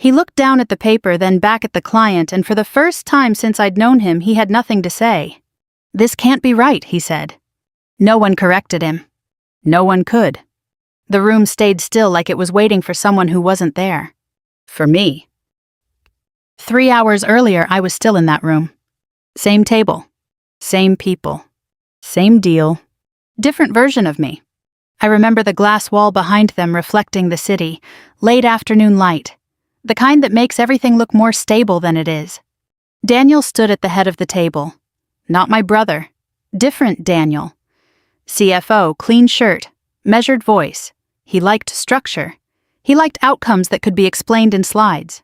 He looked down at the paper, then back at the client, and for the first time since I'd known him, he had nothing to say. "This can't be right," he said. No one corrected him. No one could. The room stayed still, like it was waiting for someone who wasn't there. For me. 3 hours earlier, I was still in that room. Same table. Same people. Same deal. Different version of me. I remember the glass wall behind them reflecting the city, late afternoon light, the kind that makes everything look more stable than it is. Daniel stood at the head of the table. Not my brother. Different Daniel. CFO, clean shirt, measured voice. He liked structure. He liked outcomes that could be explained in slides.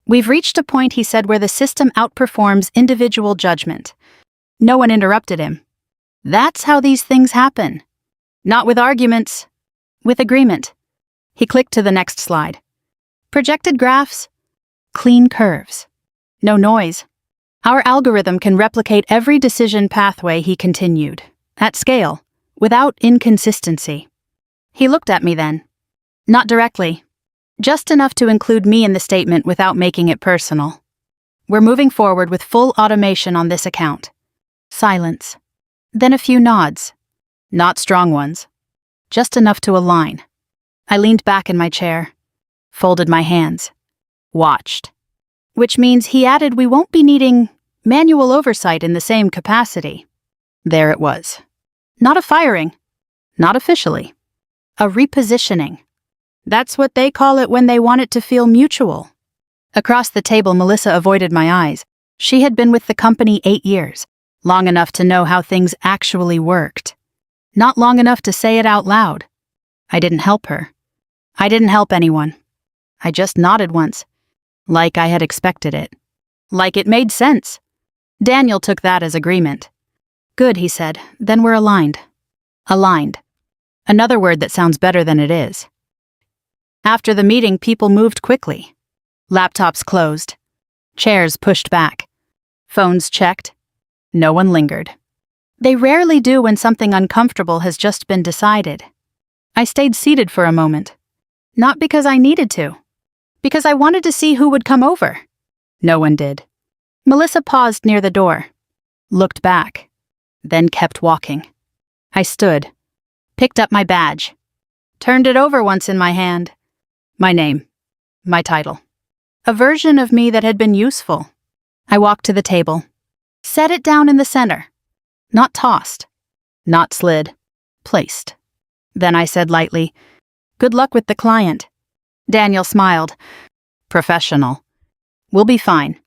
"We've reached a point," he said, "where the system outperforms individual judgment." No one interrupted him. That's how these things happen. Not with arguments, with agreement. He clicked to the next slide. Projected graphs, clean curves. No noise. Our algorithm can replicate every decision pathway, he continued, at scale, without inconsistency. He looked at me then. Not directly. Just enough to include me in the statement without making it personal. "We're moving forward with full automation on this account." Silence. Then a few nods. Not strong ones. Just enough to align. I leaned back in my chair. Folded my hands. Watched. Which means, he added, we won't be needing manual oversight in the same capacity. There it was. Not a firing. Not officially. A repositioning. That's what they call it when they want it to feel mutual. Across the table, Melissa avoided my eyes. She had been with the company 8 years, long enough to know how things actually worked. Not long enough to say it out loud. I didn't help her. I didn't help anyone. I just nodded once, like I had expected it. Like it made sense. Daniel took that as agreement. "Good," he said, "then we're aligned." Aligned. Another word that sounds better than it is. After the meeting, people moved quickly. Laptops closed. Chairs pushed back. Phones checked. No one lingered. They rarely do when something uncomfortable has just been decided. I stayed seated for a moment. Not because I needed to. Because I wanted to see who would come over. No one did. Melissa paused near the door. Looked back. Then kept walking. I stood. Picked up my badge. Turned it over once in my hand. My name. My title. A version of me that had been useful. I walked to the table. Set it down in the center. Not tossed. Not slid. Placed. Then I said lightly, "Good luck with the client." Daniel smiled. "Professional. We'll be fine."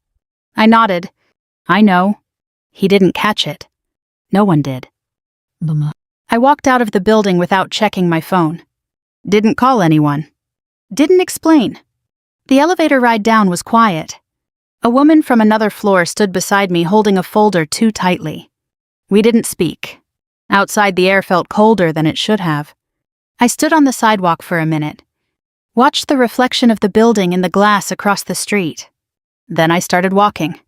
I nodded. "I know." He didn't catch it. No one did. I walked out of the building without checking my phone. Didn't call anyone. Didn't explain. The elevator ride down was quiet. A woman from another floor stood beside me, holding a folder too tightly. We didn't speak. Outside, the air felt colder than it should have. I stood on the sidewalk for a minute. Watched the reflection of the building in the glass across the street. Then I started walking.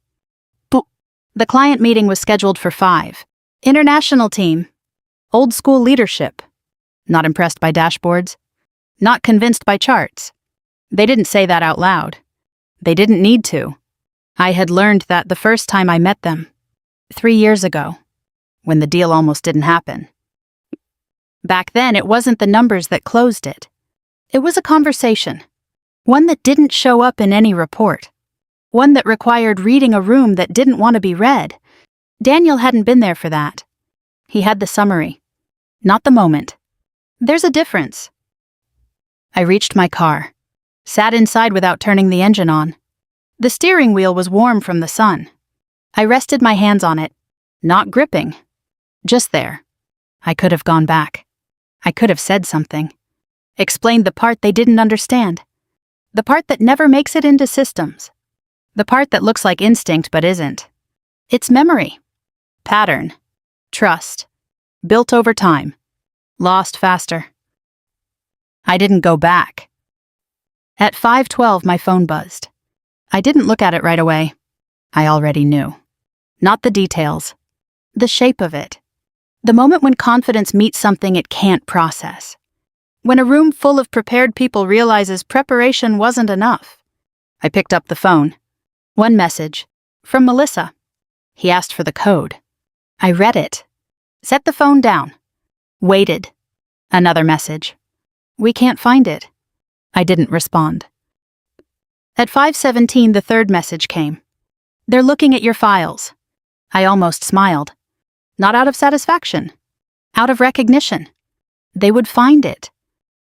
The client meeting was scheduled for 5. International team. Old school leadership. Not impressed by dashboards. Not convinced by charts. They didn't say that out loud. They didn't need to. I had learned that the first time I met them. 3 years ago. When the deal almost didn't happen. Back then, it wasn't the numbers that closed it. It was a conversation. One that didn't show up in any report. One that required reading a room that didn't want to be read. Daniel hadn't been there for that. He had the summary. Not the moment. There's a difference. I reached my car. Sat inside without turning the engine on. The steering wheel was warm from the sun. I rested my hands on it. Not gripping. Just there. I could have gone back. I could have said something. Explained the part they didn't understand. The part that never makes it into systems. The part that looks like instinct but isn't. It's memory. Pattern. Trust. Built over time. Lost faster. I didn't go back. At 5:12, my phone buzzed. I didn't look at it right away. I already knew. Not the details. The shape of it. The moment when confidence meets something it can't process. When a room full of prepared people realizes preparation wasn't enough. I picked up the phone. One message. From Melissa. He asked for the code. I read it. Set the phone down. Waited. Another message. We can't find it. I didn't respond. At 5:17, the third message came. They're looking at your files. I almost smiled. Not out of satisfaction. Out of recognition. They would find it.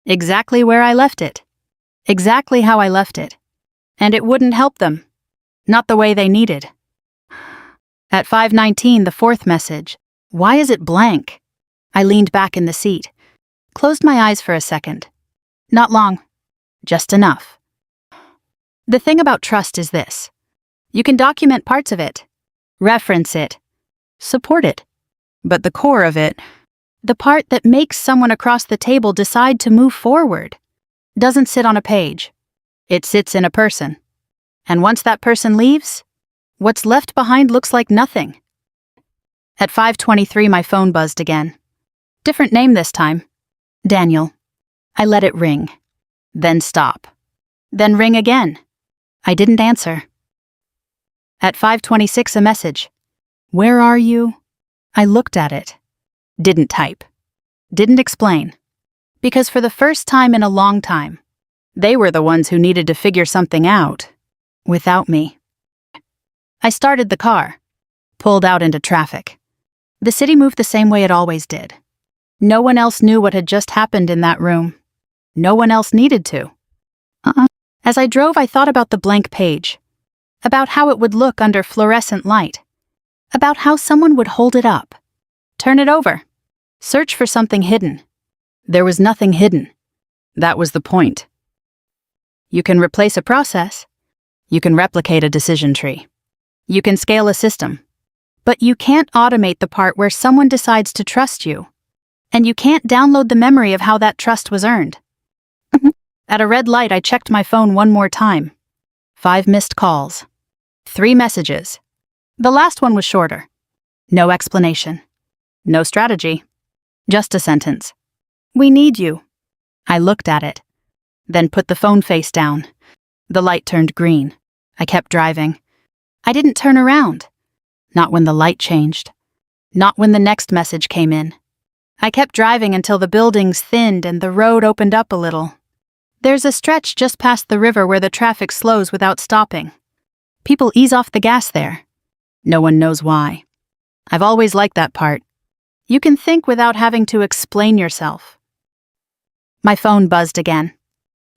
Exactly where I left it. Exactly how I left it. And it wouldn't help them. Not the way they needed. At 5:19, the fourth message. Why is it blank? I leaned back in the seat. Closed my eyes for a second. Not long. Just enough. The thing about trust is this. You can document parts of it. Reference it. Support it. But the core of it, the part that makes someone across the table decide to move forward, doesn't sit on a page. It sits in a person. And once that person leaves, what's left behind looks like nothing. At 5:23, my phone buzzed again. Different name this time. Daniel. I let it ring. Then stop. Then ring again. I didn't answer. At 5:26, a message. Where are you? I looked at it. Didn't type. Didn't explain. Because for the first time in a long time, they were the ones who needed to figure something out. Without me. I started the car. Pulled out into traffic. The city moved the same way it always did. No one else knew what had just happened in that room. No one else needed to. As I drove, I thought about the blank page. About how it would look under fluorescent light. About how someone would hold it up. Turn it over. Search for something hidden. There was nothing hidden. That was the point. You can replace a process. You can replicate a decision tree. You can scale a system. But you can't automate the part where someone decides to trust you. And you can't download the memory of how that trust was earned. At a red light, I checked my phone one more time. 5 missed calls. 3 messages. The last one was shorter. No explanation. No strategy. Just a sentence. We need you. I looked at it. Then put the phone face down. The light turned green. I kept driving. I didn't turn around. Not when the light changed. Not when the next message came in. I kept driving until the buildings thinned and the road opened up a little. There's a stretch just past the river where the traffic slows without stopping. People ease off the gas there. No one knows why. I've always liked that part. You can think without having to explain yourself. My phone buzzed again.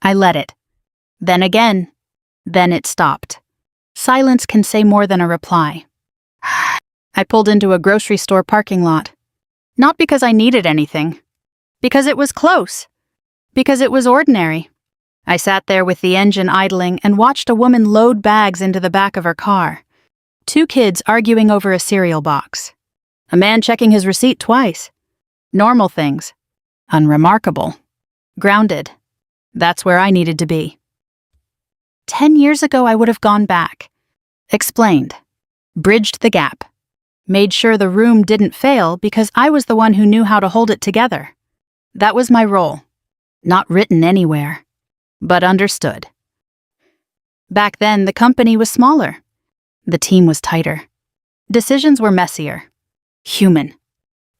I let it. Then again. Then it stopped. Silence can say more than a reply. I pulled into a grocery store parking lot. Not because I needed anything. Because it was close. Because it was ordinary. I sat there with the engine idling and watched a woman load bags into the back of her car. 2 kids arguing over a cereal box. A man checking his receipt twice. Normal things. Unremarkable. Grounded. That's where I needed to be. 10 years ago, I would have gone back. Explained. Bridged the gap. Made sure the room didn't fail because I was the one who knew how to hold it together. That was my role. Not written anywhere. But understood. Back then, the company was smaller. The team was tighter. Decisions were messier. Human.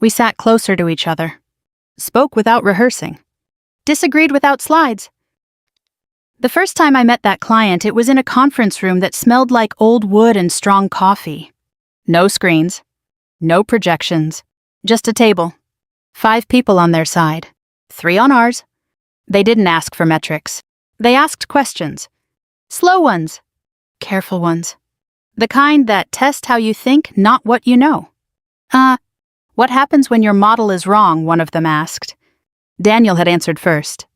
We sat closer to each other. Spoke without rehearsing. Disagreed without slides. The first time I met that client, it was in a conference room that smelled like old wood and strong coffee. No screens. No projections. Just a table. 5 people on their side. 3 on ours. They didn't ask for metrics. They asked questions. Slow ones. Careful ones. The kind that test how you think, not what you know. What happens when your model is wrong, one of them asked. Daniel had answered first.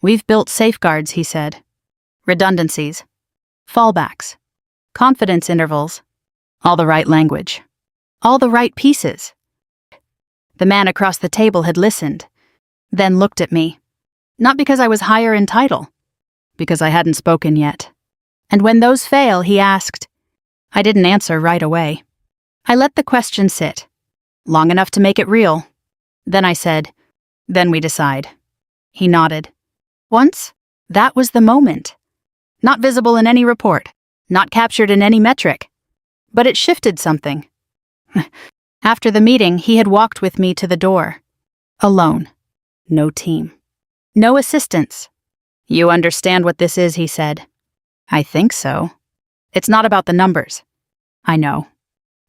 We've built safeguards, he said. Redundancies. Fallbacks. Confidence intervals. All the right language. All the right pieces. The man across the table had listened, then looked at me. Not because I was higher in title. Because I hadn't spoken yet. And when those fail, he asked. I didn't answer right away. I let the question sit. Long enough to make it real. Then I said, then we decide. He nodded. Once, that was the moment. Not visible in any report. Not captured in any metric. But it shifted something. After the meeting, he had walked with me to the door. Alone. No team. No assistance. You understand what this is, he said. I think so. It's not about the numbers. I know.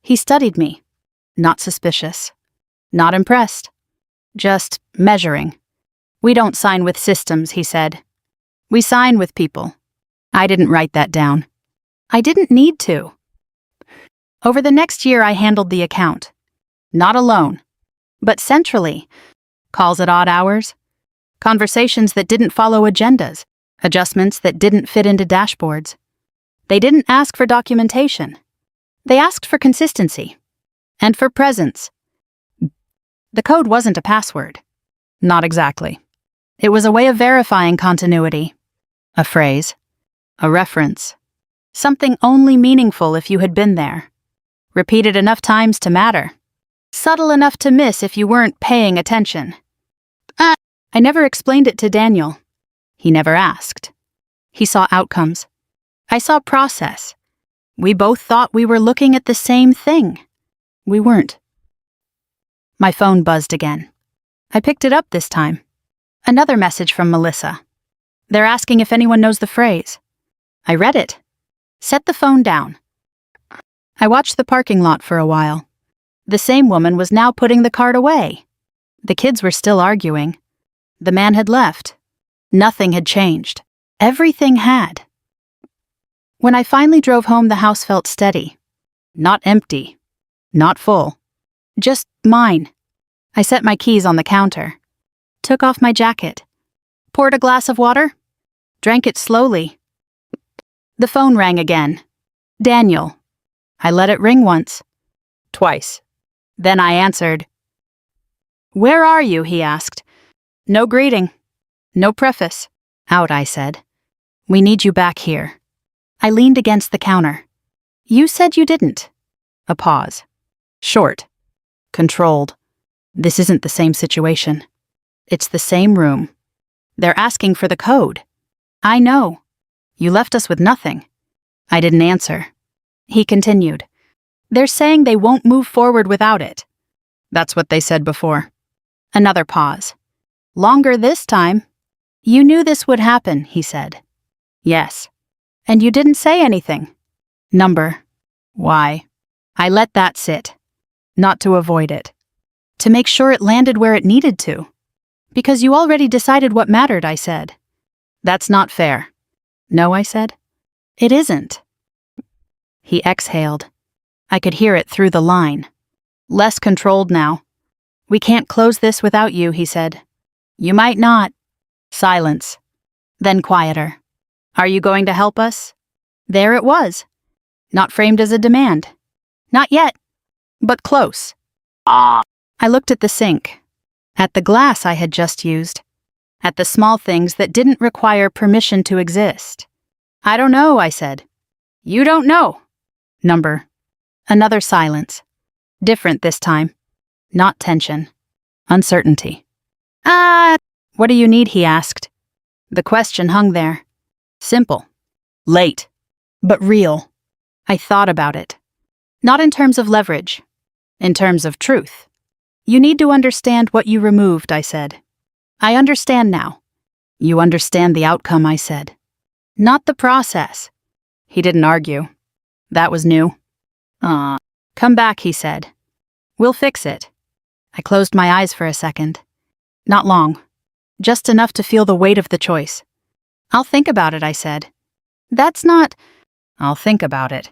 He studied me. Not suspicious. Not impressed. Just measuring. We don't sign with systems, he said. We sign with people. I didn't write that down. I didn't need to. Over the next year, I handled the account. Not alone, but centrally. Calls at odd hours. Conversations that didn't follow agendas. Adjustments that didn't fit into dashboards. They didn't ask for documentation. They asked for consistency. And for presence. The code wasn't a password. Not exactly. It was a way of verifying continuity. A phrase. A reference. Something only meaningful if you had been there. Repeated enough times to matter. Subtle enough to miss if you weren't paying attention. I never explained it to Daniel. He never asked. He saw outcomes. I saw process. We both thought we were looking at the same thing. We weren't. My phone buzzed again. I picked it up this time. Another message from Melissa. They're asking if anyone knows the phrase. I read it. Set the phone down. I watched the parking lot for a while. The same woman was now putting the cart away. The kids were still arguing. The man had left. Nothing had changed. Everything had. When I finally drove home, the house felt steady. Not empty. Not full. Just mine. I set my keys on the counter. Took off my jacket. Poured a glass of water. Drank it slowly. The phone rang again. Daniel. I let it ring once. Twice. Then I answered. Where are you? He asked. No greeting. No preface. Out, I said. We need you back here. I leaned against the counter. You said you didn't. A pause. Short. Controlled. This isn't the same situation. It's the same room. They're asking for the code. I know. You left us with nothing. I didn't answer. He continued. They're saying they won't move forward without it. That's what they said before. Another pause. Longer this time. You knew this would happen, he said. Yes. And you didn't say anything. Number. Why? I let that sit. Not to avoid it. To make sure it landed where it needed to. Because you already decided what mattered, I said. That's not fair. No, I said. It isn't. He exhaled. I could hear it through the line. Less controlled now. We can't close this without you, he said. You might not. Silence. Then quieter. Are you going to help us? There it was. Not framed as a demand. Not yet. But close. I looked at the sink. At the glass I had just used. At the small things that didn't require permission to exist. I don't know, I said. You don't know. Number. Another silence. Different this time. Not tension. Uncertainty. What do you need, he asked. The question hung there. Simple. Late. But real. I thought about it. Not in terms of leverage. In terms of truth. You need to understand what you removed, I said. I understand now. You understand the outcome, I said. Not the process. He didn't argue. That was new. Come back, he said. We'll fix it. I closed my eyes for a second. Not long. Just enough to feel the weight of the choice. I'll think about it, I said. That's not... I'll think about it.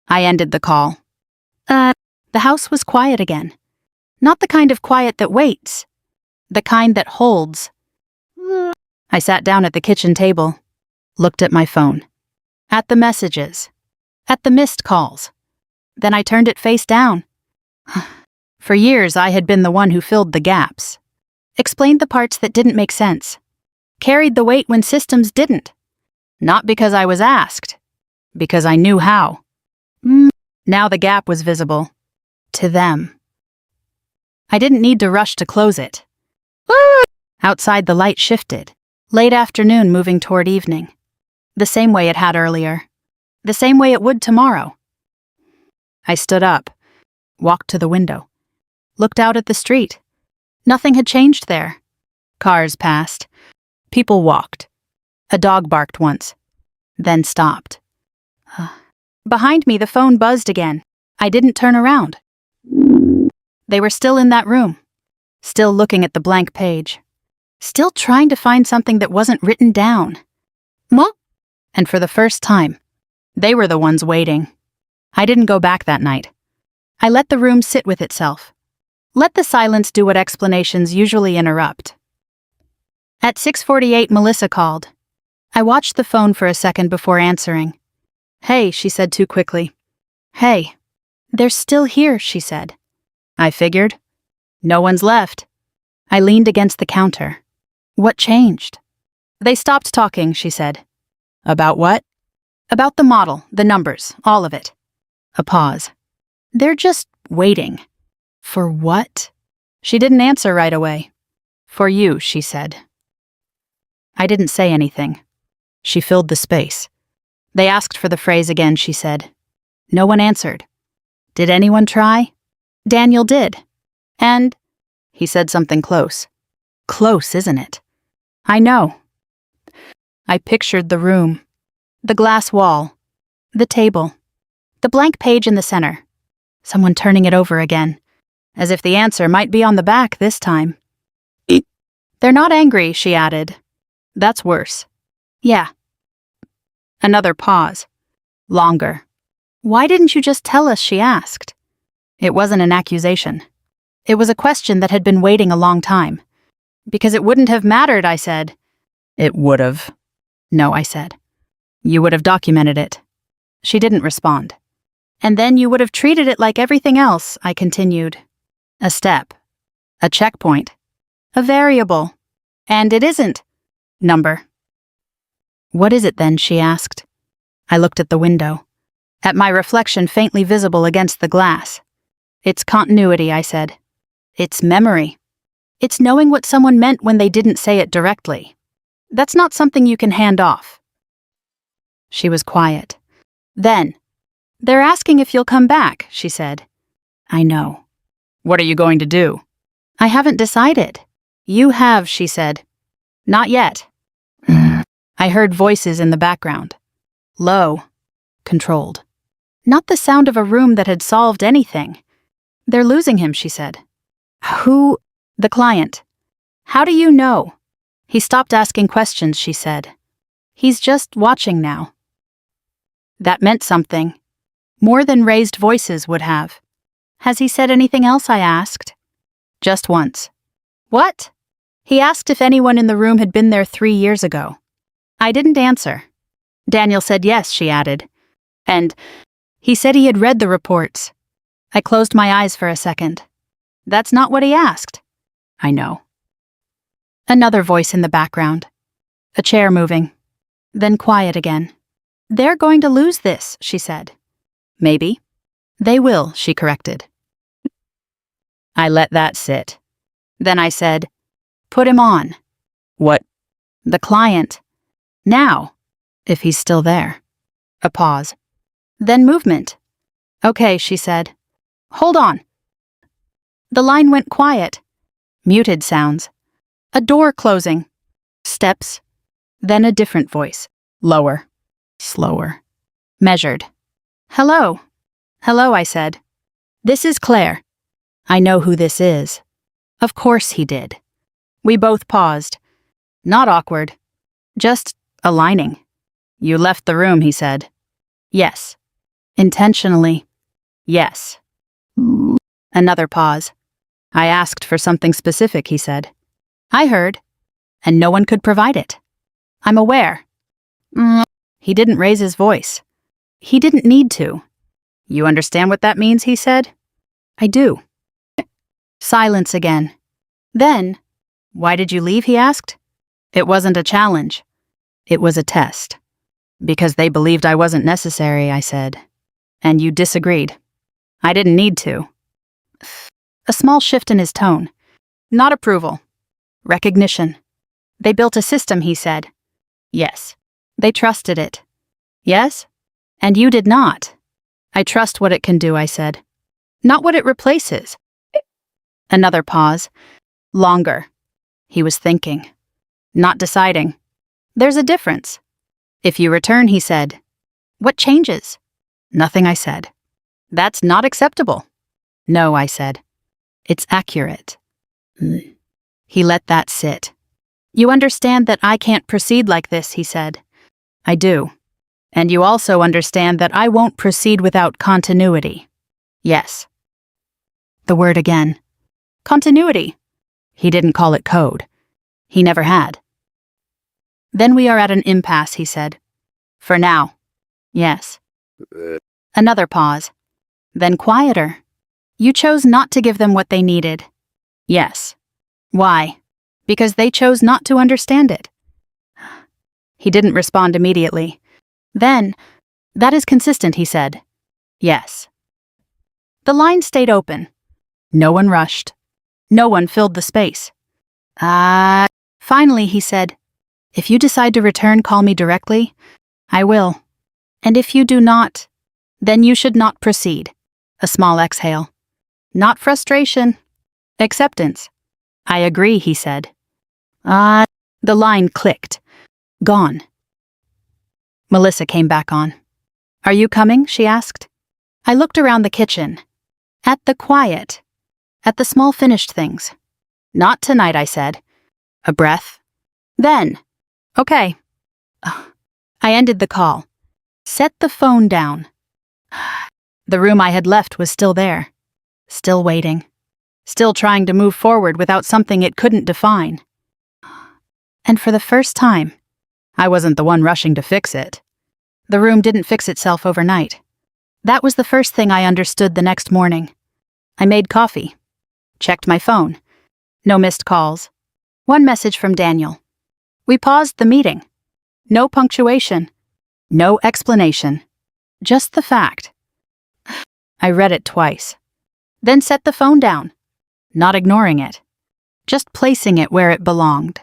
I ended the call. The house was quiet again. Not the kind of quiet that waits. The kind that holds. I sat down at the kitchen table. Looked at my phone. At the messages. At the missed calls. Then I turned it face down. For years, I had been the one who filled the gaps. Explained the parts that didn't make sense. Carried the weight when systems didn't. Not because I was asked. Because I knew how. Now the gap was visible. To them. I didn't need to rush to close it. Outside the light shifted. Late afternoon moving toward evening. The same way it had earlier. The same way it would tomorrow. I stood up, walked to the window, looked out at the street. Nothing had changed there. Cars passed. People walked. A dog barked once, then stopped. Behind me, the phone buzzed again. I didn't turn around. They were still in that room, still looking at the blank page, still trying to find something that wasn't written down. What? And for the first time, they were the ones waiting. I didn't go back that night. I let the room sit with itself. Let the silence do what explanations usually interrupt. At 6:48, Melissa called. I watched the phone for a second before answering. "Hey," she said too quickly. "Hey." "They're still here," she said. I figured. No one's left. I leaned against the counter. "What changed?" "They stopped talking," she said. "About what?" "About the model, the numbers, all of it." A pause. "They're just waiting." "For what?" She didn't answer right away. "For you," she said. I didn't say anything. She filled the space. They asked for the phrase again, she said. No one answered. Did anyone try? Daniel did. And he said something close. Close, isn't it? I know. I pictured the room, the glass wall, the table, the blank page in the center, someone turning it over again, as if the answer might be on the back this time. They're not angry, she added. That's worse. Yeah. Another pause. Longer. Why didn't you just tell us, she asked. It wasn't an accusation. It was a question that had been waiting a long time. Because it wouldn't have mattered, I said. It would have. No, I said. You would have documented it. She didn't respond. And then you would have treated it like everything else, I continued. A step. A checkpoint. A variable. And it isn't. Number. What is it then, she asked. I looked at the window. At my reflection faintly visible against the glass. It's continuity, I said. It's memory. It's knowing what someone meant when they didn't say it directly. That's not something you can hand off. She was quiet. Then, they're asking if you'll come back, she said. I know. What are you going to do? I haven't decided. You have, she said. Not yet. I heard voices in the background. Low. Controlled. Not the sound of a room that had solved anything. They're losing him, she said. Who? The client. How do you know? He stopped asking questions, she said. He's just watching now. That meant something. More than raised voices would have. Has he said anything else, I asked. Just once. What? He asked if anyone in the room had been there 3 years ago. I didn't answer. Daniel said yes, she added. And he said he had read the reports. I closed my eyes for a second. That's not what he asked. I know. Another voice in the background. A chair moving. Then quiet again. They're going to lose this, she said. Maybe. They will, she corrected. I let that sit. Then I said, put him on. What? The client. Now, if he's still there. A pause. Then movement. Okay, she said. Hold on. The line went quiet. Muted sounds. A door closing. Steps. Then a different voice. Lower. Slower. Measured. Hello. Hello, I said. This is Claire. I know who this is. Of course he did. We both paused. Not awkward. Just aligning. You left the room, he said. Yes. Intentionally. Yes. Another pause. I asked for something specific, he said. I heard. And no one could provide it. I'm aware. He didn't raise his voice. He didn't need to. You understand what that means, he said? I do. Silence again. Then, why did you leave, he asked. It wasn't a challenge. It was a test. Because they believed I wasn't necessary, I said. And you disagreed. I didn't need to. A small shift in his tone. Not approval. Recognition. They built a system, he said. Yes. They trusted it. Yes? And you did not. I trust what it can do, I said. Not what it replaces. Another pause. Longer. He was thinking. Not deciding. There's a difference. If you return, he said. What changes? Nothing, I said. That's not acceptable. No, I said. It's accurate. He let that sit. You understand that I can't proceed like this, he said. I do. And you also understand that I won't proceed without continuity. Yes. The word again. Continuity. He didn't call it code. He never had. Then we are at an impasse, he said. For now. Yes. Another pause. Then quieter. You chose not to give them what they needed. Yes. Why? Because they chose not to understand it. He didn't respond immediately. Then, that is consistent, he said. Yes. The line stayed open. No one rushed. No one filled the space. Finally, he said, if you decide to return, call me directly. I will. And if you do not, then you should not proceed. A small exhale. Not frustration. Acceptance. I agree, he said. The line clicked. Gone. Melissa came back on. Are you coming? She asked. I looked around the kitchen. At the quiet. At the small finished things. Not tonight, I said. A breath. Then. Okay. I ended the call. Set the phone down. The room I had left was still there. Still waiting. Still trying to move forward without something it couldn't define. And for the first time, I wasn't the one rushing to fix it. The room didn't fix itself overnight. That was the first thing I understood the next morning. I made coffee. Checked my phone. No missed calls. One message from Daniel. We paused the meeting. No punctuation. No explanation. Just the fact. I read it twice. Then set the phone down. Not ignoring it. Just placing it where it belonged.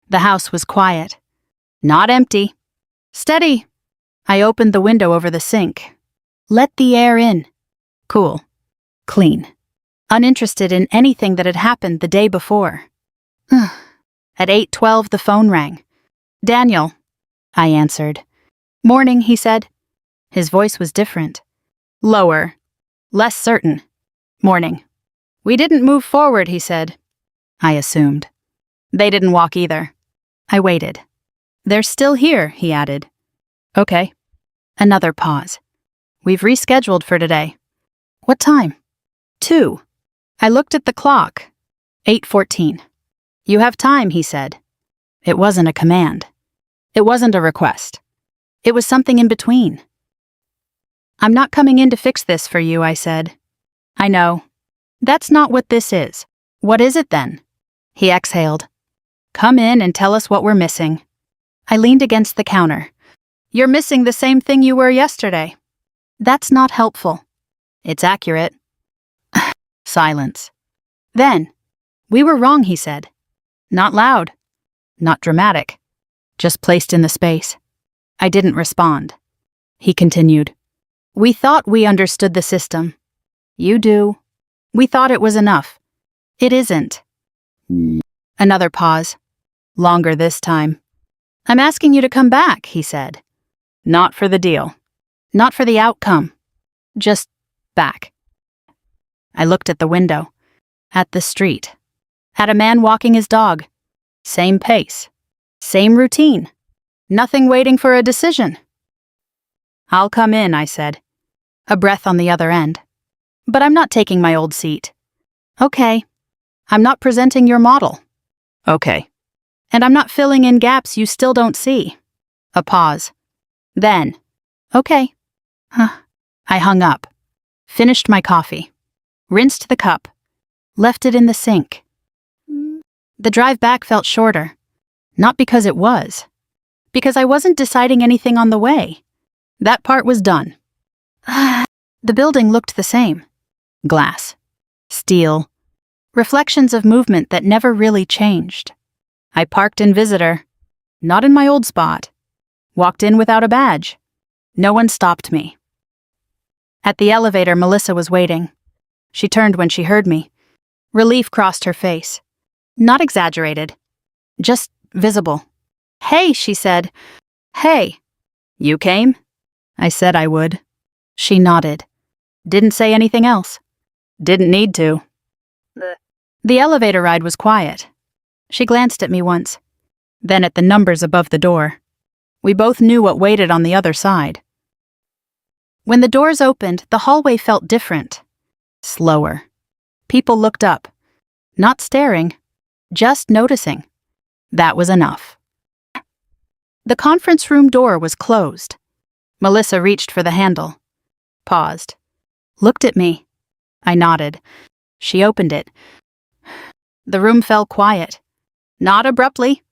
The house was quiet. Not empty. Steady. I opened the window over the sink. Let the air in. Cool. Clean. Uninterested in anything that had happened the day before. At 8:12 the phone rang. Daniel. I answered. Morning, he said. His voice was different. Lower. Less certain. Morning. We didn't move forward, he said. I assumed. They didn't walk either. I waited. They're still here, he added. Okay. Another pause. We've rescheduled for today. What time? 2. I looked at the clock. 8:14. You have time, he said. It wasn't a command. It wasn't a request. It was something in between. I'm not coming in to fix this for you, I said. I know. That's not what this is. What is it then? He exhaled. Come in and tell us what we're missing. I leaned against the counter. You're missing the same thing you were yesterday. That's not helpful. It's accurate. Silence. Then, we were wrong, he said. Not loud. Not dramatic. Just placed in the space. I didn't respond. He continued. We thought we understood the system. You do. We thought it was enough. It isn't. Another pause. Longer this time. I'm asking you to come back, he said. Not for the deal. Not for the outcome. Just back. I looked at the window. At the street. At a man walking his dog. Same pace. Same routine. Nothing waiting for a decision. I'll come in, I said. A breath on the other end. But I'm not taking my old seat. Okay. I'm not presenting your model. Okay. And I'm not filling in gaps you still don't see. A pause. Then. Okay. I hung up. Finished my coffee. Rinsed the cup. Left it in the sink. The drive back felt shorter. Not because it was. Because I wasn't deciding anything on the way. That part was done. The building looked the same. Glass. Steel. Reflections of movement that never really changed. I parked in Visitor. Not in my old spot. Walked in without a badge. No one stopped me. At the elevator, Melissa was waiting. She turned when she heard me. Relief crossed her face. Not exaggerated. Just visible. "Hey," she said. "Hey." "You came?" I said I would. She nodded. Didn't say anything else. Didn't need to. The elevator ride was quiet. She glanced at me once, then at the numbers above the door. We both knew what waited on the other side. When the doors opened, the hallway felt different. Slower. People looked up. Not staring, just noticing. That was enough. The conference room door was closed. Melissa reached for the handle. Paused. Looked at me. I nodded. She opened it. The room fell quiet. Not abruptly.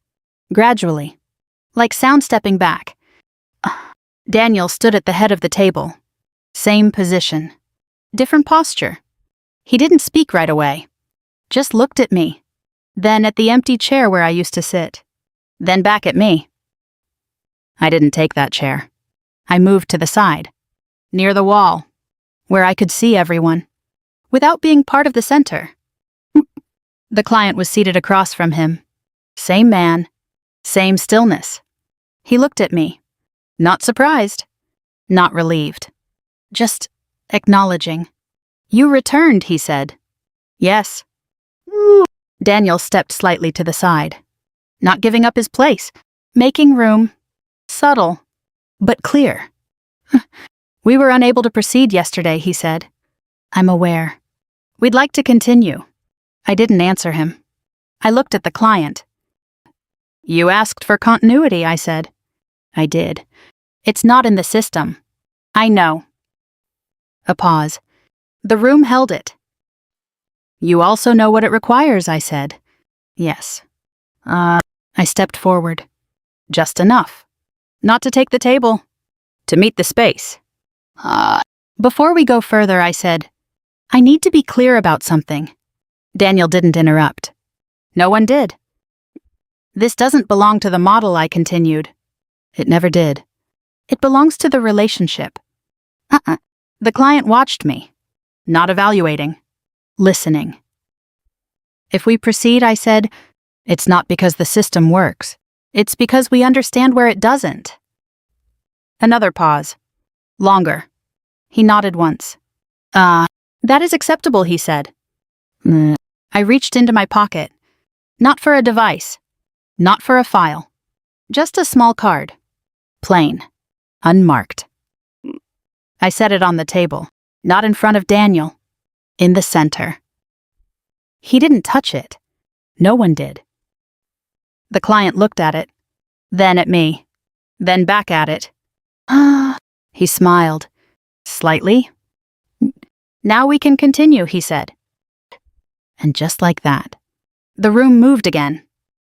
Gradually. Like sound stepping back. Daniel stood at the head of the table. Same position. Different posture. He didn't speak right away. Just looked at me. Then at the empty chair where I used to sit. Then back at me. I didn't take that chair. I moved to the side. Near the wall. Where I could see everyone. Without being part of the center. The client was seated across from him. Same man. Same stillness. He looked at me. Not surprised. Not relieved. Just acknowledging. "You returned," he said. "Yes." Daniel stepped slightly to the side. Not giving up his place. Making room. Subtle. But clear. "We were unable to proceed yesterday," he said. "I'm aware. We'd like to continue." I didn't answer him. I looked at the client. "You asked for continuity," I said. "I did. It's not in the system." "I know." A pause. The room held it. "You also know what it requires," I said. "Yes." I stepped forward. "Just enough. Not to take the table. To meet the space." Before we go further," I said, "I need to be clear about something." Daniel didn't interrupt. No one did. "This doesn't belong to the model," I continued. It never did. It belongs to the relationship. The client watched me. Not evaluating. Listening. "If we proceed," I said, "it's not because the system works. It's because we understand where it doesn't." Another pause. Longer. He nodded once. That is acceptable," he said. I reached into my pocket. Not for a device. Not for a file. Just a small card. Plain. Unmarked. I set it on the table. Not in front of Daniel. In the center. He didn't touch it. No one did. The client looked at it. Then at me. Then back at it. He smiled. Slightly. "Now we can continue," he said. And just like that, the room moved again.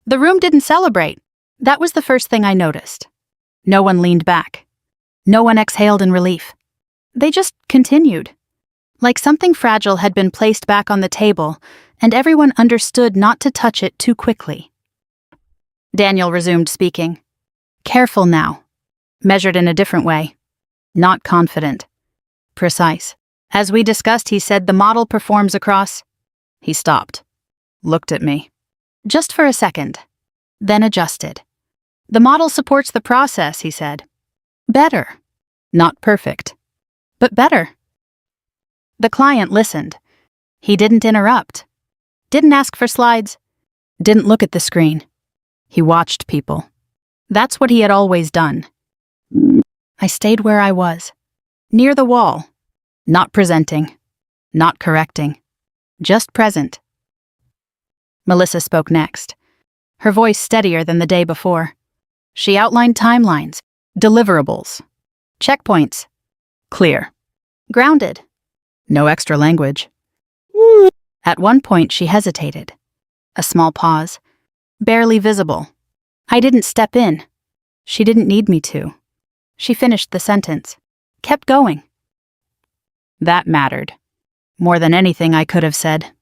The room didn't celebrate. That was the first thing I noticed. No one leaned back. No one exhaled in relief. They just continued. Like something fragile had been placed back on the table, and everyone understood not to touch it too quickly. Daniel resumed speaking. Careful now. Measured in a different way. Not confident. Precise. As we discussed, he said the model performs across. He stopped. Looked at me. Just for a second. Then adjusted. The model supports the process, he said. Better. Not perfect. But better. The client listened. He didn't interrupt. Didn't ask for slides. Didn't look at the screen. He watched people. That's what he had always done. I stayed where I was. Near the wall. Not presenting. Not correcting. Just present. Melissa spoke next. Her voice steadier than the day before. She outlined timelines. Deliverables. Checkpoints. Clear. Grounded. No extra language. At one point, she hesitated. A small pause. Barely visible. I didn't step in. She didn't need me to. She finished the sentence. Kept going. That mattered. More than anything I could have said.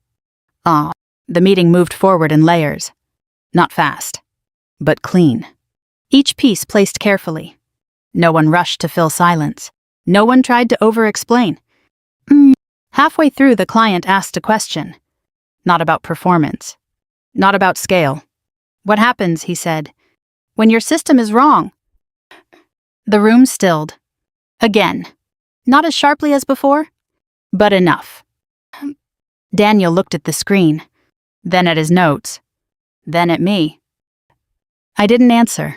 The meeting moved forward in layers. Not fast. But clean. Each piece placed carefully. No one rushed to fill silence. No one tried to over-explain. Halfway through, the client asked a question. Not about performance. Not about scale. What happens, he said, when your system is wrong? The room stilled. Again. Not as sharply as before, but enough. Daniel looked at the screen, then at his notes, then at me. I didn't answer.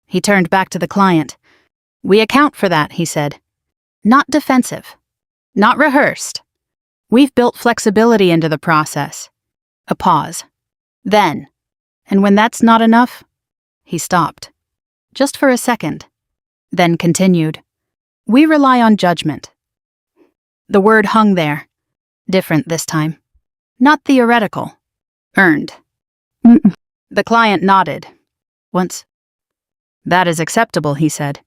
He turned back to the client. We account for that, he said. Not defensive. Not rehearsed. We've built flexibility into the process. A pause. Then, and when that's not enough, he stopped. Just for a second. Then continued. We rely on judgment. The word hung there. Different this time. Not theoretical. Earned. The client nodded. Once. That is acceptable, he said.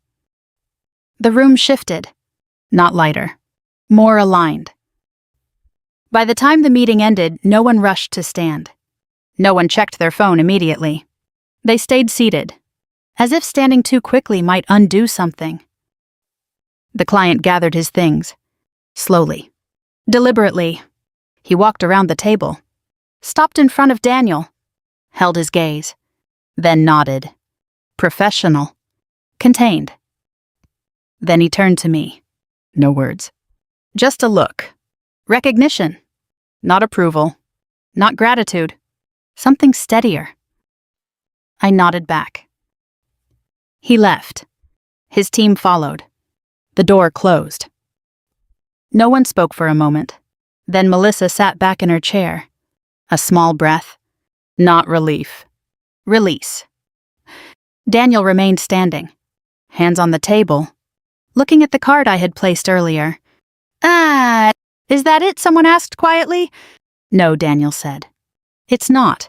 The room shifted. Not lighter. More aligned. By the time the meeting ended, no one rushed to stand. No one checked their phone immediately. They stayed seated, as if standing too quickly might undo something. The client gathered his things. Slowly. Deliberately. He walked around the table. Stopped in front of Daniel. Held his gaze. Then nodded. Professional. Contained. Then he turned to me. No words. Just a look. Recognition. Not approval. Not gratitude. Something steadier. I nodded back. He left. His team followed. The door closed. No one spoke for a moment. Then Melissa sat back in her chair. A small breath. Not relief. Release. Daniel remained standing. Hands on the table. Looking at the card I had placed earlier. Is that it? Someone asked quietly. No, Daniel said. It's not.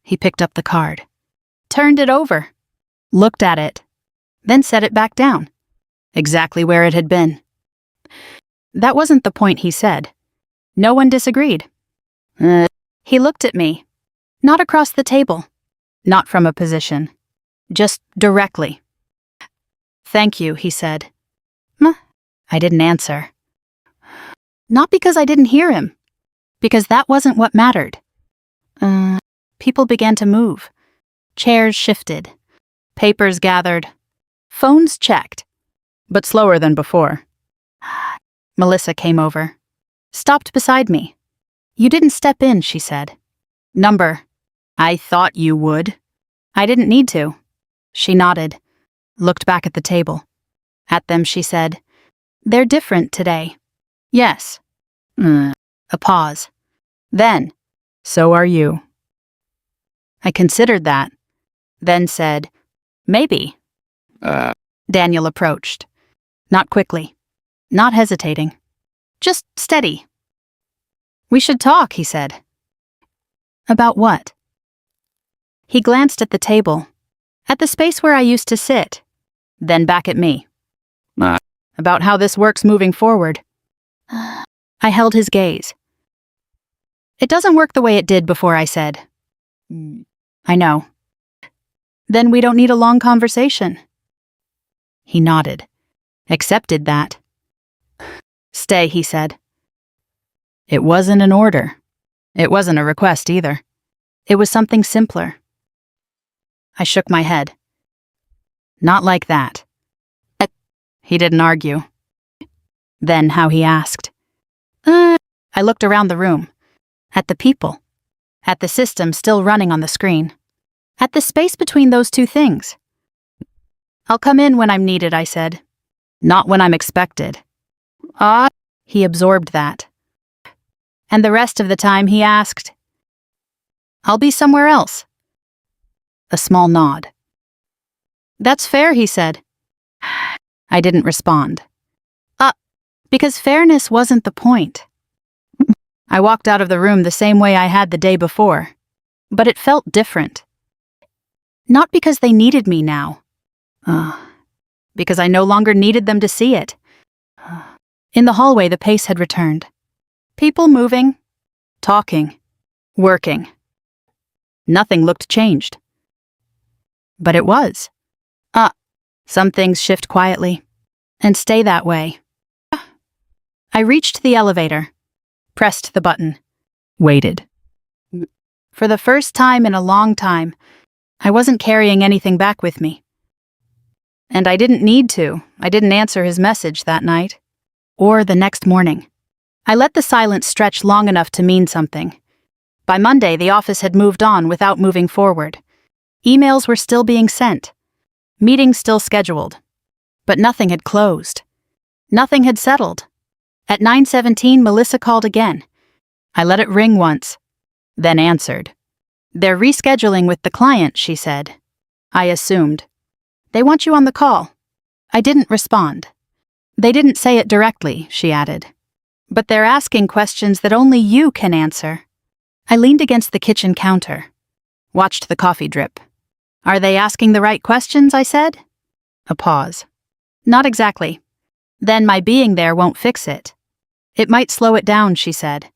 He picked up the card. Turned it over. Looked at it. Then set it back down. Exactly where it had been. That wasn't the point, he said. No one disagreed. He looked at me. Not across the table. Not from a position. Just directly. Thank you, he said. I didn't answer. Not because I didn't hear him. Because that wasn't what mattered. People began to move. Chairs shifted. Papers gathered. Phones checked. But slower than before. Melissa came over. Stopped beside me. You didn't step in, she said. Number. I thought you would. I didn't need to. She nodded. Looked back at the table. At them, she said, They're different today. Yes. A pause. Then, so are you. I considered that. Then said, Maybe. Daniel approached. Not quickly. Not hesitating. Just steady. We should talk, he said. About what? He glanced at the table. At the space where I used to sit. Then back at me. About how this works moving forward. I held his gaze. It doesn't work the way it did before, I said. I know. Then we don't need a long conversation. He nodded. Accepted that. Stay, he said. It wasn't an order. It wasn't a request either. It was something simpler. I shook my head. Not like that. He didn't argue. Then how he asked. I looked around the room. At the people. At the system still running on the screen. At the space between those two things. I'll come in when I'm needed, I said. Not when I'm expected. He absorbed that. And the rest of the time he asked, I'll be somewhere else. A small nod. That's fair, he said. I didn't respond. Because fairness wasn't the point. I walked out of the room the same way I had the day before, but it felt different. Not because they needed me now. Because I no longer needed them to see it. In the hallway, the pace had returned. People moving, talking, working. Nothing looked changed. But it was. Some things shift quietly and stay that way. I reached the elevator, pressed the button, waited. For the first time in a long time, I wasn't carrying anything back with me. And I didn't need to. I didn't answer his message that night. Or the next morning. I let the silence stretch long enough to mean something. By Monday, the office had moved on without moving forward. Emails were still being sent. Meetings still scheduled. But nothing had closed. Nothing had settled. At 9:17, Melissa called again. I let it ring once, then answered. They're rescheduling with the client, she said. I assumed. They want you on the call. I didn't respond. They didn't say it directly, she added. But they're asking questions that only you can answer. I leaned against the kitchen counter, watched the coffee drip. Are they asking the right questions, I said? A pause. Not exactly. Then my being there won't fix it. It might slow it down, she said.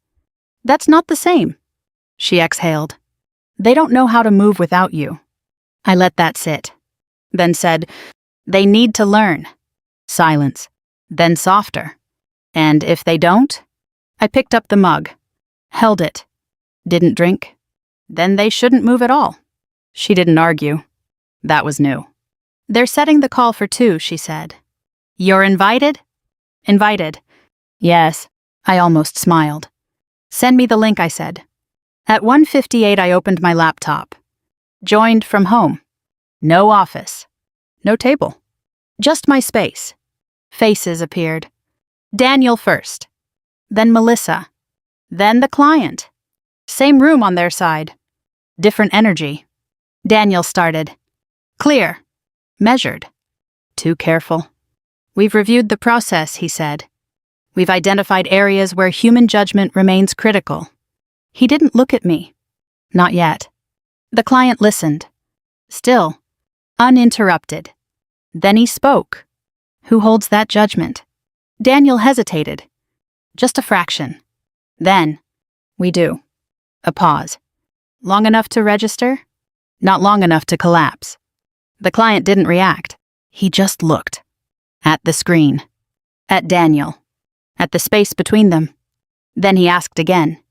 That's not the same. She exhaled. They don't know how to move without you. I let that sit. Then said, they need to learn. Silence. Then softer. And if they don't? I picked up the mug, held it, didn't drink. Then they shouldn't move at all. She didn't argue. That was new. They're setting the call for 2, she said. You're invited? Invited. Yes. I almost smiled. Send me the link, I said. At 1:58, I opened my laptop. Joined from home. No office. No table. Just my space. Faces appeared. Daniel first. Then Melissa. Then the client. Same room on their side. Different energy. Daniel started. Clear. Measured. Too careful. We've reviewed the process, he said. We've identified areas where human judgment remains critical. He didn't look at me. Not yet. The client listened. Still. Uninterrupted. Then he spoke. Who holds that judgment? Daniel hesitated. Just a fraction. Then. We do. A pause. Long enough to register? Not long enough to collapse. The client didn't react. He just looked. At the screen. At Daniel. At the space between them. Then he asked again.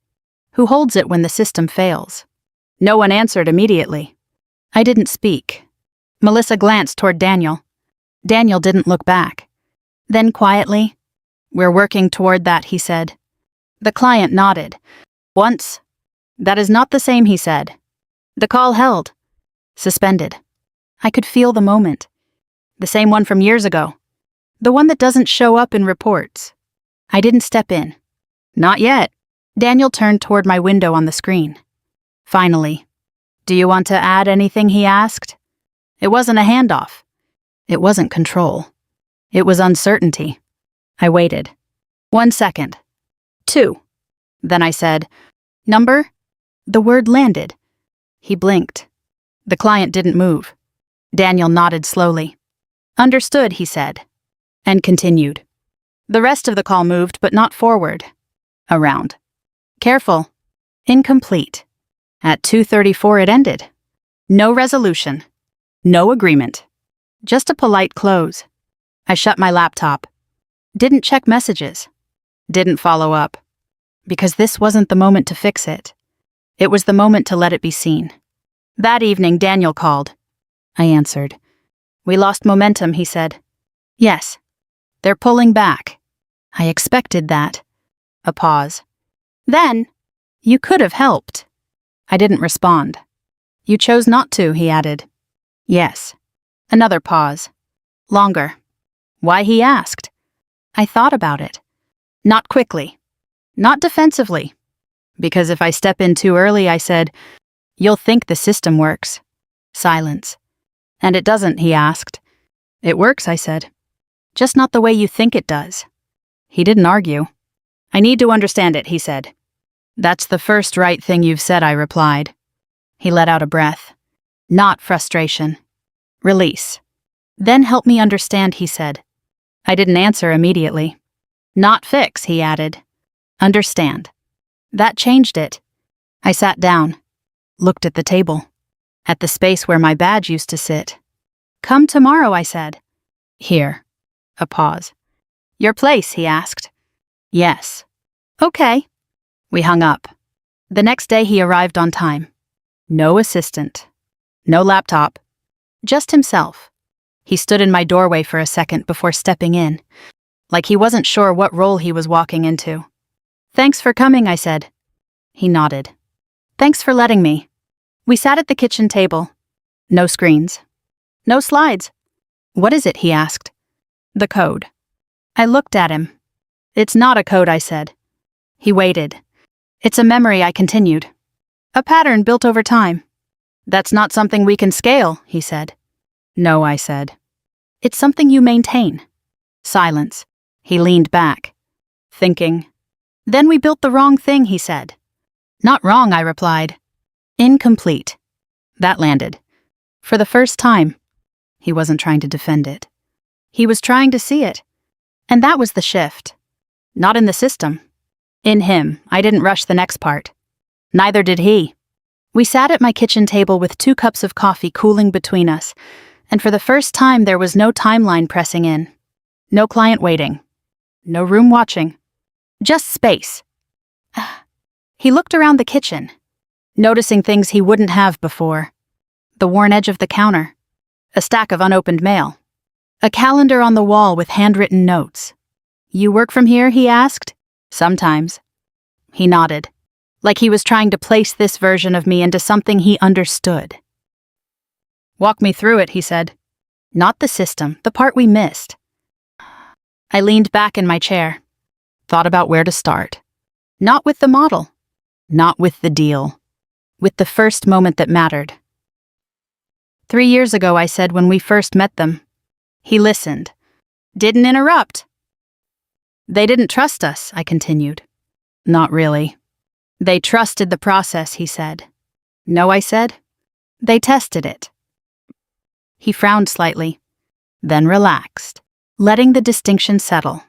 Who holds it when the system fails? No one answered immediately. I didn't speak. Melissa glanced toward Daniel. Daniel didn't look back. Then quietly, we're working toward that, he said. The client nodded. Once. That is not the same, he said. The call held. Suspended. I could feel the moment. The same one from years ago. The one that doesn't show up in reports. I didn't step in. Not yet. Daniel turned toward my window on the screen. Finally. Do you want to add anything, he asked. It wasn't a handoff. It wasn't control. It was uncertainty. I waited. 1 second. 2. Then I said, number? The word landed. He blinked. The client didn't move. Daniel nodded slowly. Understood, he said. And continued. The rest of the call moved, but not forward. Around. Careful. Incomplete. At 2:34 it ended. No resolution. No agreement. Just a polite close. I shut my laptop. Didn't check messages. Didn't follow up. Because this wasn't the moment to fix it. It was the moment to let it be seen. That evening, Daniel called. I answered. We lost momentum, he said. Yes. They're pulling back. I expected that. A pause. Then, you could have helped. I didn't respond. You chose not to, he added. Yes. Another pause. Longer. Why, he asked. I thought about it. Not quickly. Not defensively. Because if I step in too early, I said, you'll think the system works. Silence. And it doesn't, he asked. It works, I said. Just not the way you think it does. He didn't argue. I need to understand it, he said. That's the first right thing you've said, I replied. He let out a breath. Not frustration. Release. Then help me understand, he said. I didn't answer immediately. Not fix, he added. Understand. That changed it. I sat down. Looked at the table. At the space where my badge used to sit. Come tomorrow, I said. Here. A pause. Your place, he asked. Yes. Okay. We hung up. The next day he arrived on time. No assistant. No laptop. Just himself. He stood in my doorway for a second before stepping in, like he wasn't sure what role he was walking into. Thanks for coming, I said. He nodded. Thanks for letting me. We sat at the kitchen table. No screens. No slides. What is it, he asked. The code. I looked at him. It's not a code, I said. He waited. It's a memory, I continued. A pattern built over time. That's not something we can scale, he said. No, I said. It's something you maintain. Silence. He leaned back, thinking. Then we built the wrong thing, he said. Not wrong, I replied. Incomplete. That landed. For the first time. He wasn't trying to defend it. He was trying to see it. And that was the shift. Not in the system. In him, I didn't rush the next part. Neither did he. We sat at my kitchen table with 2 cups of coffee cooling between us, and for the first time there was no timeline pressing in. No client waiting. No room watching. Just space. He looked around the kitchen, noticing things he wouldn't have before. The worn edge of the counter. A stack of unopened mail. A calendar on the wall with handwritten notes. You work from here, he asked. Sometimes. He nodded, like he was trying to place this version of me into something he understood. Walk me through it, he said. Not the system, the part we missed. I leaned back in my chair, thought about where to start. Not with the model. Not with the deal. With the first moment that mattered. 3 years ago, I said when we first met them. He listened. Didn't interrupt. They didn't trust us, I continued. Not really. They trusted the process, he said. No, I said. They tested it. He frowned slightly, then relaxed, letting the distinction settle.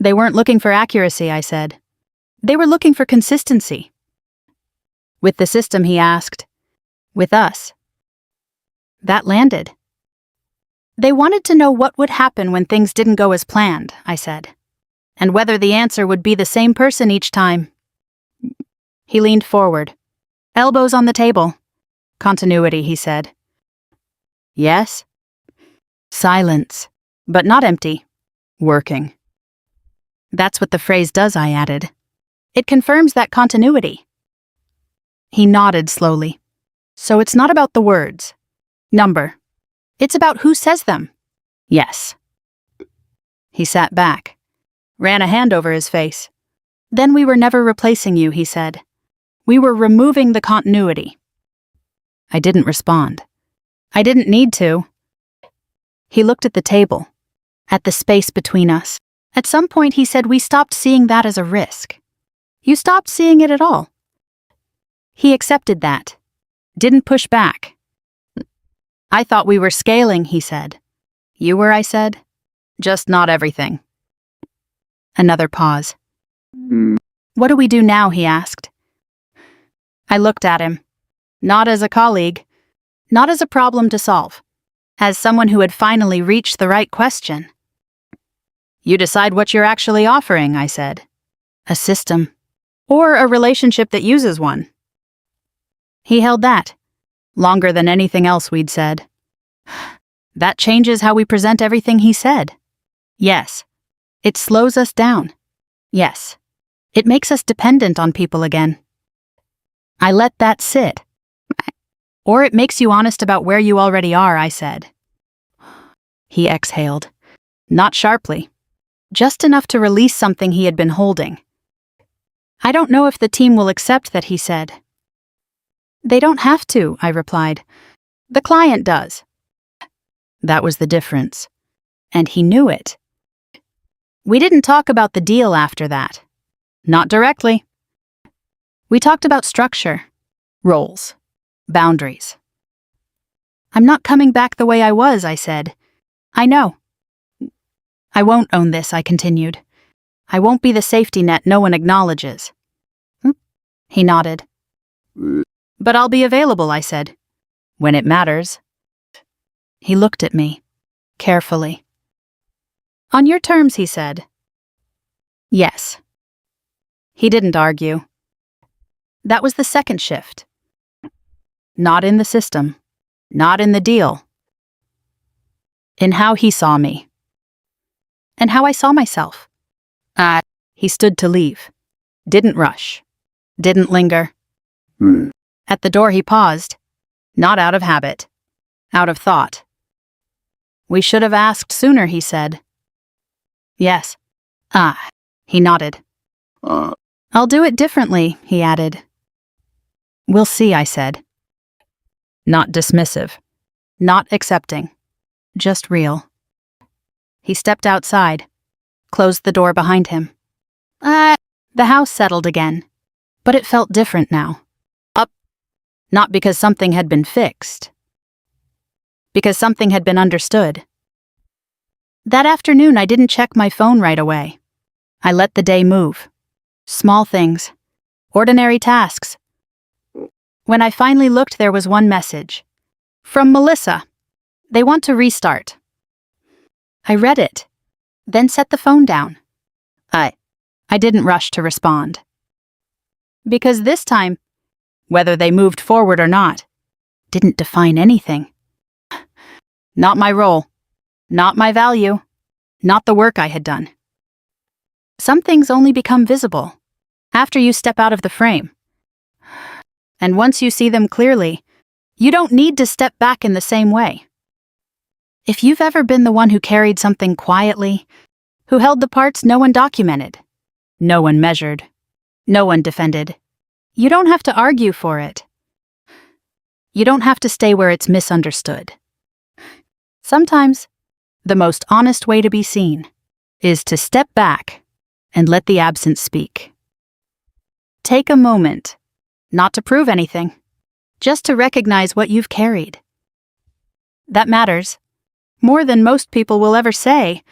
They weren't looking for accuracy, I said. They were looking for consistency. With the system, he asked. With us. That landed. They wanted to know what would happen when things didn't go as planned, I said, and whether the answer would be the same person each time. He leaned forward, elbows on the table. Continuity, he said. Yes. Silence, but not empty. Working. That's what the phrase does, I added. It confirms that continuity. He nodded slowly. So it's not about the words. Number. It's about who says them. Yes. He sat back, ran a hand over his face. Then we were never replacing you, he said. We were removing the continuity. I didn't respond. I didn't need to. He looked at the table, at the space between us. At some point he said we stopped seeing that as a risk. You stopped seeing it at all. He accepted that. Didn't push back. I thought we were scaling, he said. You were, I said. Just not everything. Another pause. What do we do now, he asked. I looked at him. Not as a colleague. Not as a problem to solve. As someone who had finally reached the right question. You decide what you're actually offering, I said. A system. Or a relationship that uses one. He held that. Longer than anything else we'd said. That changes how we present everything, he said. Yes. It slows us down. Yes. It makes us dependent on people again. I let that sit. Or it makes you honest about where you already are, I said. He exhaled. Not sharply. Just enough to release something he had been holding. I don't know if the team will accept that, he said. They don't have to, I replied. The client does. That was the difference. And he knew it. We didn't talk about the deal after that. Not directly. We talked about structure, roles, boundaries. I'm not coming back the way I was, I said. I know. I won't own this, I continued. I won't be the safety net no one acknowledges. He nodded. But I'll be available, I said. When it matters. He looked at me. carefully. On your terms, he said. Yes. He didn't argue. That was the second shift. Not in the system. Not in the deal. In how he saw me. And how I saw myself. He stood to leave. Didn't rush. Didn't linger. At the door he paused. Not out of habit. Out of thought. We should have asked sooner, he said. Yes. He nodded. I'll do it differently, he added. We'll see, I said. Not dismissive. Not accepting. Just real. He stepped outside. Closed the door behind him. The house settled again. But it felt different now. Not because something had been fixed. Because something had been understood. That afternoon, I didn't check my phone right away. I let the day move. Small things. Ordinary tasks. When I finally looked, there was one message. From Melissa. They want to restart. I read it. Then set the phone down. I didn't rush to respond. Because this time, whether they moved forward or not, didn't define anything. Not my role. Not my value. Not the work I had done. Some things only become visible after you step out of the frame. And once you see them clearly, you don't need to step back in the same way. If you've ever been the one who carried something quietly, who held the parts no one documented, no one measured, no one defended, you don't have to argue for it. You don't have to stay where it's misunderstood. Sometimes, the most honest way to be seen is to step back and let the absent speak. Take a moment, not to prove anything, just to recognize what you've carried. That matters, more than most people will ever say,